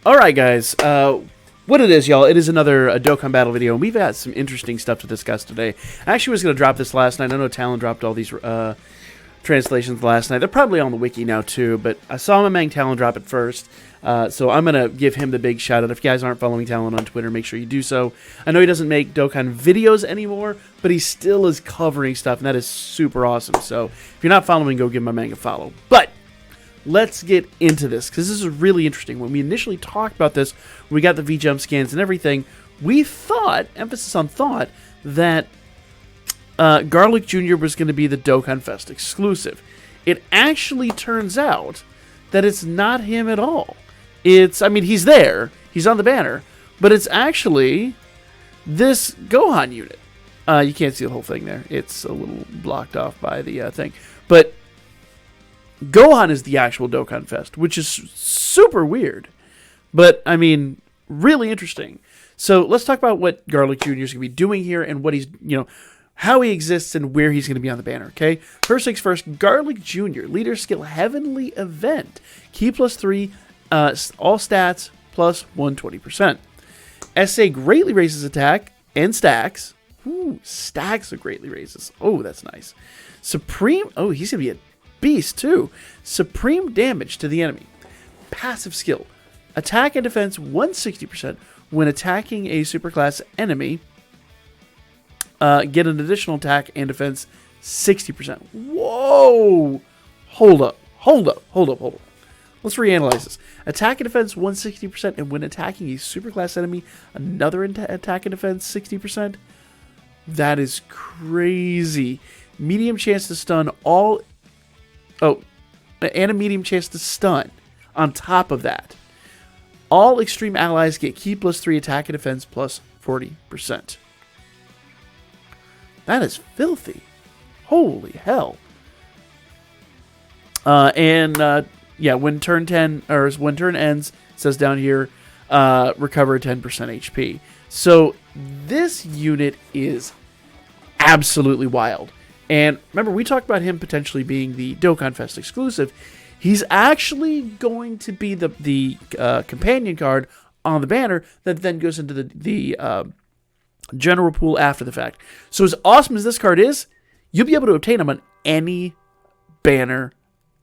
Alright, guys. What it is, y'all, it is another Dokkan Battle video, and we've got some interesting stuff to discuss today. I actually was going to drop this last night. I know Talon dropped all these translations last night. They're probably on the wiki now, too, but I saw my man Talon drop it first, so I'm going to give him the big shout-out. If you guys aren't following Talon on Twitter, make sure you do so. I know he doesn't make Dokkan videos anymore, but he still is covering stuff, and that is super awesome. So if you're not following, go give my man a follow. But let's get into this, because this is really interesting. When we initially talked about this, we got the V-Jump scans and everything, we thought, emphasis on thought, that Garlic Jr. was going to be the Dokkan Fest exclusive. It actually turns out that it's not him at all. I mean, he's there, he's on the banner, but it's actually this Gohan unit. You can't see the whole thing there. It's a little blocked off by the thing. But Gohan is the actual Dokkan Fest, which is super weird. But, I mean, really interesting. So, let's talk about what Garlic Jr. is going to be doing here and what he's, how he exists and where he's going to be on the banner, okay? First things first, Garlic Jr., Leader Skill Heavenly Event. Key +3, all stats plus 120%. SA greatly raises attack and stacks. Ooh, stacks are greatly raises. Oh, that's nice. Supreme, oh, he's going to be a beast too. Supreme damage to the enemy. Passive skill. Attack and defense 160% when attacking a superclass enemy. Get an additional attack and defense 60%. Whoa! Hold up. Let's reanalyze this. Attack and defense 160%, and when attacking a superclass enemy, another attack and defense 60%. That is crazy. Medium chance to stun all. Oh, and a medium chance to stun. On top of that, all extreme allies get key +3 attack and defense plus 40%. That is filthy. Holy hell. Yeah, when turn 10 or when turn ends, it says down here, recover 10% HP. So this unit is absolutely wild. And remember, we talked about him potentially being the Dokkan Fest exclusive. He's actually going to be the companion card on the banner that then goes into the general pool after the fact. So as awesome as this card is, you'll be able to obtain him on any banner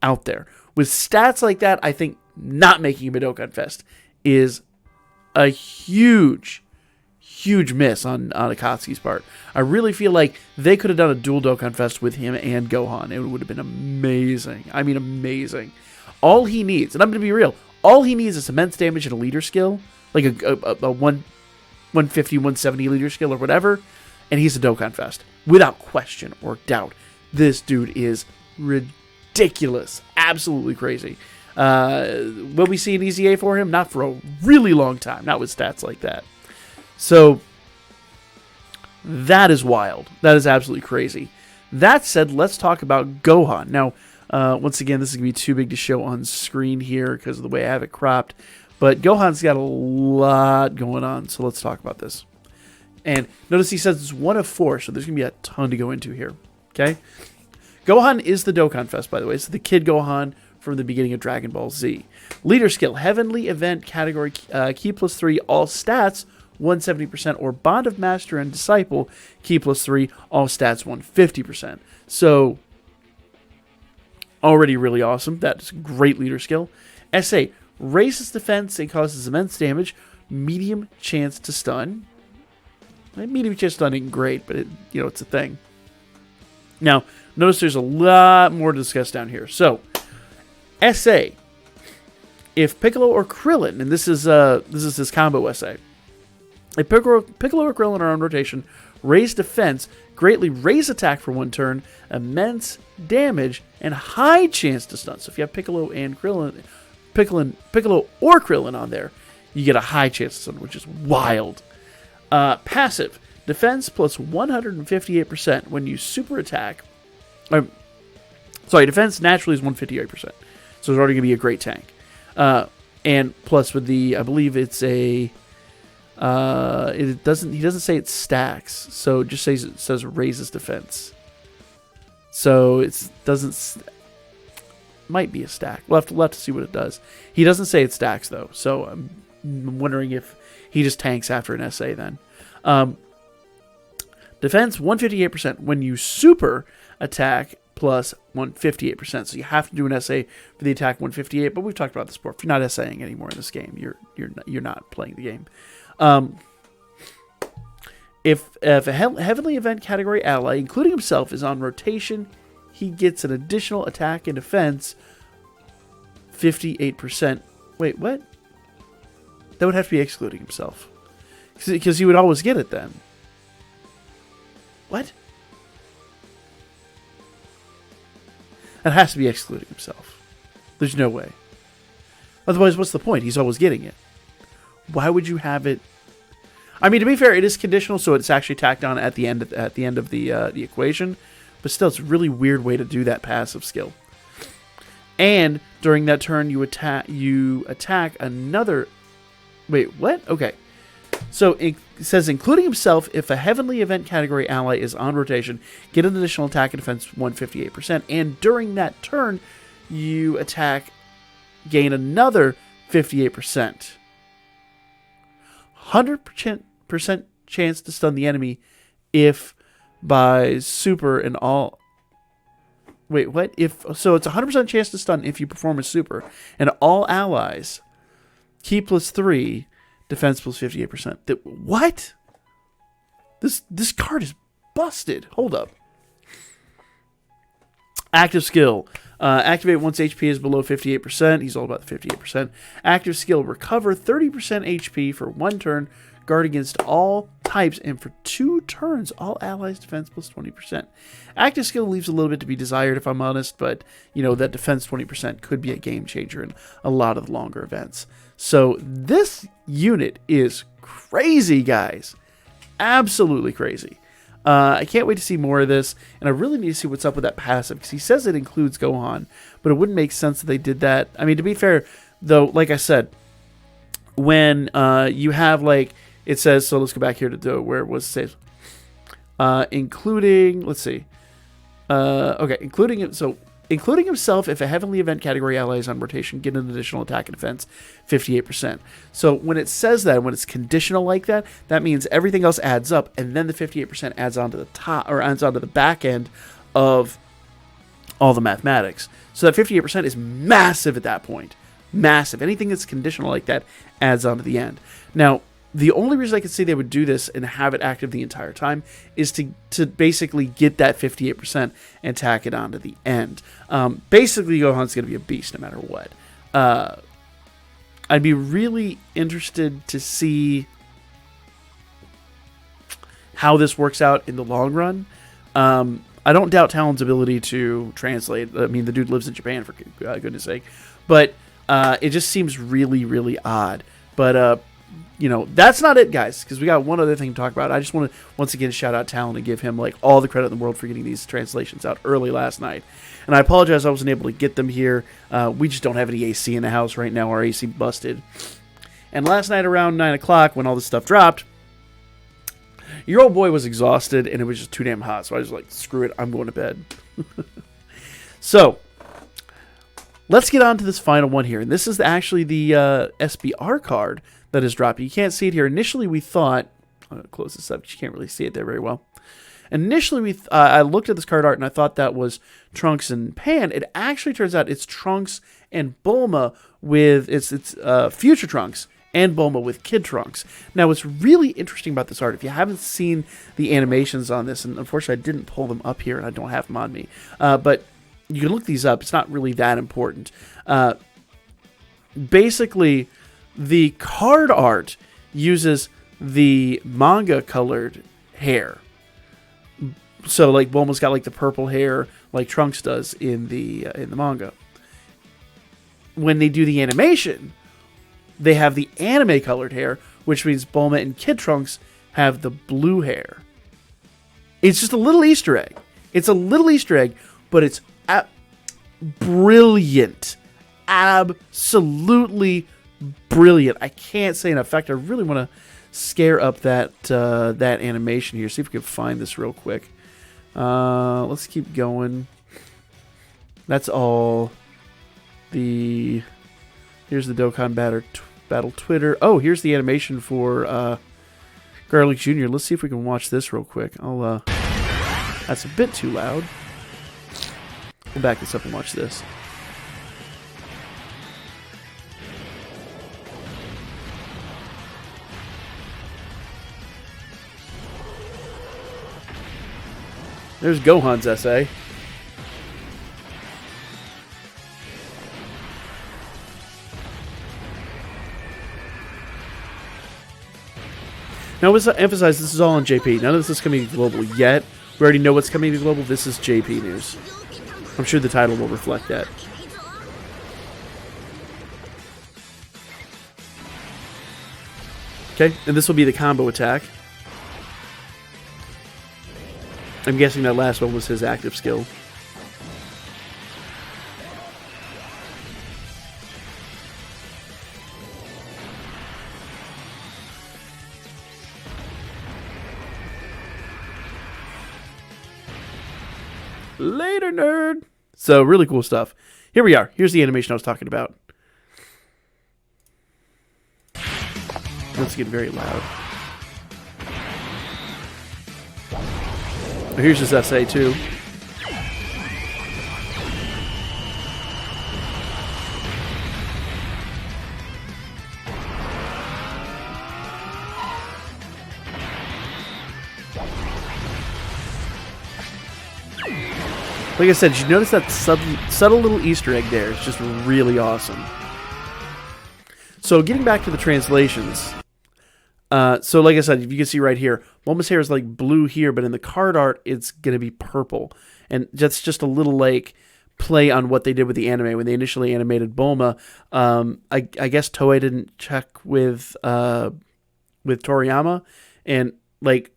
out there. With stats like that, I think not making him a Dokkan Fest is a huge miss on Akatsuki's part. I really feel like they could have done a dual Dokkan Fest with him and Gohan. It would have been amazing. I mean, amazing. All he needs, and I'm going to be real, all he needs is immense damage and a leader skill, like a 150, 170 leader skill or whatever, and he's a Dokkan Fest. Without question or doubt. This dude is ridiculous. Absolutely crazy. Will we see an EZA for him? Not for a really long time. Not with stats like that. So, that is wild. That is absolutely crazy. That said, let's talk about Gohan. Now, once again, this is going to be too big to show on screen here because of the way I have it cropped. But Gohan's got a lot going on, so let's talk about this. And notice he says it's 1 of 4, so there's going to be a ton to go into here. Okay? Gohan is the Dokkan Fest, by the way. It's the Kid Gohan from the beginning of Dragon Ball Z. Leader skill, Heavenly Event category, key +3, all stats 170%, or Bond of Master and Disciple, key +3, all stats 150%. So, already really awesome. That's great leader skill. SA, raises defense and causes immense damage. Medium chance to stun. Medium chance to stun ain't great, but it's a thing. Now, notice there's a lot more to discuss down here. So, SA, if Piccolo or Krillin, and this is his combo SA. If Piccolo or Krillin are on rotation, raise defense, greatly raise attack for 1 turn, immense damage, and high chance to stun. So if you have Piccolo or Krillin on there, you get a high chance to stun, which is wild. Passive, defense plus 158% when you super attack. Defense naturally is 158%. So it's already going to be a great tank. And plus with I believe it's a... He doesn't say it stacks, so it just says raises defense. So it doesn't might be a stack. We'll have to see what it does. He doesn't say it stacks though, so I'm wondering if he just tanks after an SA then. Defense, 158%. When you super attack, plus 158%. So you have to do an SA for the attack 158, but we've talked about this before. If you're not SAing anymore in this game, you're not playing the game. If a heavenly event category ally, including himself, is on rotation, he gets an additional attack and defense 58%. Wait, what? That would have to be excluding himself. Because he would always get it then. What? That has to be excluding himself. There's no way. Otherwise, what's the point? He's always getting it. Why would you have it? I mean, to be fair, it is conditional, so it's actually tacked on at the end of the equation. But still, it's a really weird way to do that passive skill. And during that turn, you attack another. Wait, what? Okay. So it says, including himself, if a heavenly event category ally is on rotation, get an additional attack and defense 158%. And during that turn, you gain another 58%. 100% chance to stun the enemy if by super and all. Wait, what? So it's 100% chance to stun if you perform a super. And all allies, key plus 3, defense plus 58%. What? This card is busted. Hold up. Active skill. Activate once HP is below 58%. He's all about the 58%. Active skill. Recover 30% HP for 1 turn. Guard against all types. And for 2 turns, all allies defense plus 20%. Active skill leaves a little bit to be desired, if I'm honest. But, that defense 20% could be a game changer in a lot of the longer events. So this unit is crazy, guys. Absolutely crazy. I can't wait to see more of this, and I really need to see what's up with that passive, because he says it includes Gohan, but it wouldn't make sense that they did that. I mean, to be fair, though, like I said, when you have, it says, so let's go back here to where it was saved. Including, let's see. Okay, including himself, if a heavenly event category ally is on rotation, get an additional attack and defense, 58%. So when it says that, when it's conditional like that, that means everything else adds up, and then the 58% adds onto the top, or adds onto the back end of all the mathematics. So that 58% is massive at that point. Massive. Anything that's conditional like that adds onto the end. Now, the only reason I could see they would do this and have it active the entire time is to basically get that 58% and tack it onto the end. Basically, Gohan's going to be a beast no matter what. I'd be really interested to see how this works out in the long run. I don't doubt Talon's ability to translate. I mean, the dude lives in Japan, for goodness sake. But it just seems really, really odd. But that's not it, guys, because we got one other thing to talk about. I just want to, once again, shout out Talon and give him all the credit in the world for getting these translations out early last night. And I apologize I wasn't able to get them here. We just don't have any AC in the house right now. Our AC busted. And last night around 9 o'clock, when all this stuff dropped, your old boy was exhausted, and it was just too damn hot. So I was like, screw it, I'm going to bed. So, let's get on to this final one here. And this is actually the SBR card that is dropping. You can't see it here. Initially, we thought... I'm going to close this up because you can't really see it there very well. Initially, I looked at this card art and I thought that was Trunks and Pan. It actually turns out it's Trunks and Bulma with... It's future Trunks and Bulma with Kid Trunks. Now, what's really interesting about this art, if you haven't seen the animations on this, and unfortunately I didn't pull them up here and I don't have them on me, but you can look these up. It's not really that important. Basically, the card art uses the manga colored hair. So Bulma's got the purple hair like Trunks does in the manga. When they do the animation, they have the anime colored hair, which means Bulma and Kid Trunks have the blue hair. It's just a little Easter egg. It's a little Easter egg, but it's brilliant. Absolutely brilliant. I can't say enough. In fact, I really want to scare up that animation here. See if we can find this real quick. Let's keep going. That's all. Here's the Dokkan Battle Twitter. Oh, here's the animation for Garlic Jr. Let's see if we can watch this real quick. That's a bit too loud. We'll back this up and watch this. There's Gohan's essay. Now, let's emphasize this is all on JP. None of this is coming to global yet. We already know what's coming to global. This is JP news. I'm sure the title will reflect that. Okay, and this will be the combo attack. I'm guessing that last one was his active skill. Later, nerd. So, really cool stuff. Here we are. Here's the animation I was talking about. Let's get very loud. Oh, here's his essay, too. Like I said, did you notice that subtle little Easter egg there? It's just really awesome. So, getting back to the translations. So, like I said, if you can see right here, Bulma's hair is like blue here, but in the card art, it's going to be purple. And that's just a little, like, play on what they did with the anime. When they initially animated Bulma, I guess Toei didn't check with Toriyama. And, like,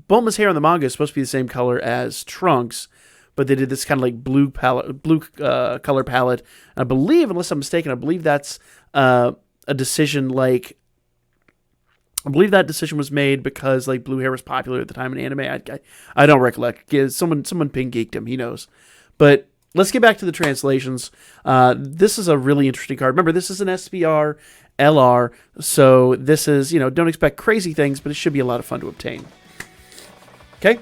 Bulma's hair in the manga is supposed to be the same color as Trunks, but they did this kind of like blue color palette. I believe, unless I'm mistaken, I believe that's a decision like. I believe that decision was made because like blue hair was popular at the time in anime. I don't recollect. Someone ping geeked him. He knows. But let's get back to the translations. This is a really interesting card. Remember, this is an SPR LR, so this is, don't expect crazy things, but it should be a lot of fun to obtain. Okay.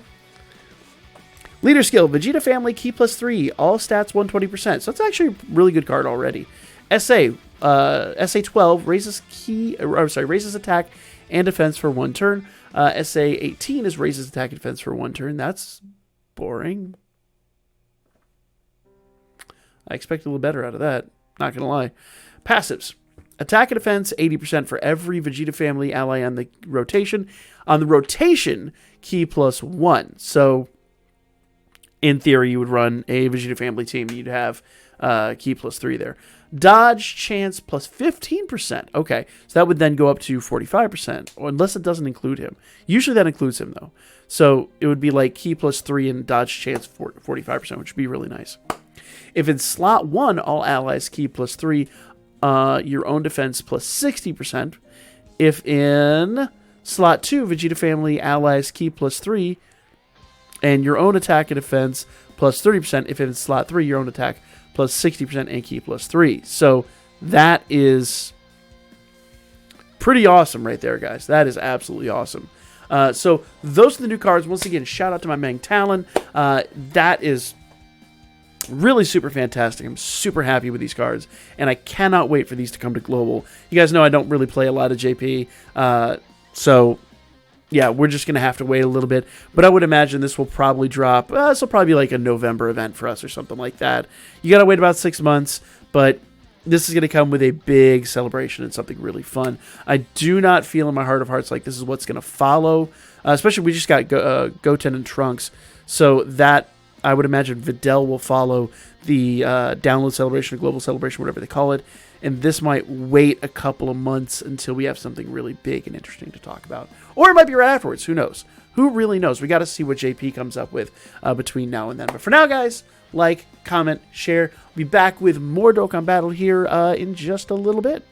Leader skill, Vegeta family, key +3, all stats 120%. So it's actually a really good card already. SA 12 raises attack and defense for 1 turn. SA 18 is raises attack and defense for 1 turn. That's boring. I expect a little better out of that. Not gonna lie. Passives. Attack and defense 80% for every Vegeta family ally on the rotation. On the rotation, key +1. So in theory, you would run a Vegeta family team. You'd have key +3 there. Dodge chance +15%. Okay, so that would then go up to 45%, or unless it doesn't include him. Usually that includes him, though. So it would be like key +3 and dodge chance 45%, which would be really nice. If in slot 1, all allies key +3, your own defense +60%. If in slot 2, Vegeta family allies key +3, and your own attack and defense +30%. If in slot 3, your own attack +60% and key +3. So that is pretty awesome right there, guys. That is absolutely awesome. So those are the new cards. Once again, shout out to my man Talon. That is really super fantastic. I'm super happy with these cards, and I cannot wait for these to come to global. You guys know I don't really play a lot of JP, so yeah, we're just going to have to wait a little bit. But I would imagine this will probably drop. This will probably be like a November event for us or something like that. You got to wait about 6 months, but this is going to come with a big celebration and something really fun. I do not feel in my heart of hearts like this is what's going to follow. Especially we just got Goten and Trunks. So that, I would imagine Videl will follow the download celebration or global celebration, whatever they call it. And this might wait a couple of months until we have something really big and interesting to talk about. Or it might be right afterwards. Who knows? Who really knows? We got to see what JP comes up with between now and then. But for now, guys, like, comment, share. We'll be back with more Dokkan Battle here in just a little bit.